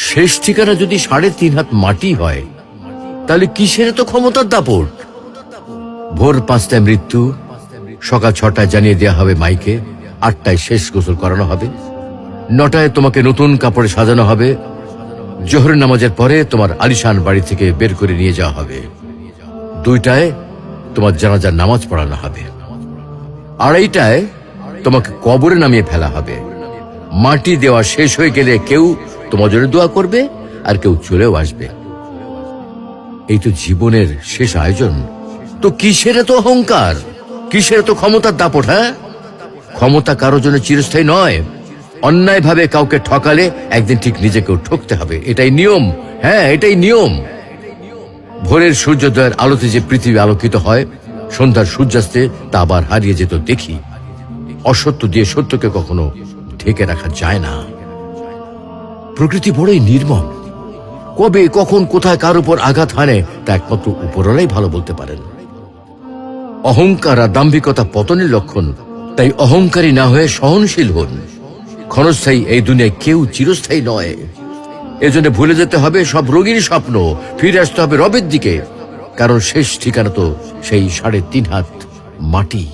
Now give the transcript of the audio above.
শেষ ঠিকানা যদি 3.5 হাত মাটি হয়, তাহলে কিসের তো ক্ষমতার দাপট? ভোর 5টায় মৃত্যু, সকাল 6টায় জানিয়ে দেওয়া হবে মাইকে, 8টায় শেষ গোসল করানো হবে, 9টায় তোমাকে নতুন কাপড়ে সাজানো হবে, জোহরের নামাজের পরে তোমার আলিশান বাড়ি থেকে বের করে নিয়ে যাওয়া হবে, 2টায় তোমার জানাজার নামাজ পড়ানো হবে, 2:30টায় তোমাকে কবরে নামিয়ে ফেলা হবে। মাটি দেওয়া শেষ হয়ে গেলে কেউ তোমার জন্য দোয়া করবে আর কেউ চলেও আসবে। এই তো জীবনের শেষ আয়োজন। তো কিসের এত অহংকার, কিসের এত ক্ষমতার দাপট? হ্যাঁ, ক্ষমতা কারোর জন্য চিরস্থায়ী নয়। অন্যায় ভাবে কাউকে ঠকালে একদিন ঠিক নিজেকেও ঠকতে হবে, এটাই নিয়ম। হ্যাঁ, এটাই নিয়ম। ভোরের সূর্যোদয়ের আলোতে যে পৃথিবী আলোকিত হয়, সন্ধ্যার সূর্যাস্তে তা আবার হারিয়ে যেত দেখি। অসত্য দিয়ে সত্যকে কখনো ঢেকে রাখা যায় না। প্রকৃতি বড়ই নির্মম। কবে কখন কোথায় কার উপর আঘাত হানে তা একমাত্র উপরওয়ালাই ভালো বলতে পারেন। অহংকার আর দাম্ভিকতা পতনের লক্ষণ, তাই অহংকারী না হয়ে সহনশীল হন। ক্ষণস্থায়ী এই দুনিয়ায় কেউ চিরস্থায়ী নয়। এজন্য ভুলে যেতে হবে সব রোগীর স্বপ্ন, ফিরে আসতে হবে রবের দিকে, কারণ শেষ ঠিকানা তো সেই 3.5 হাত মাটি।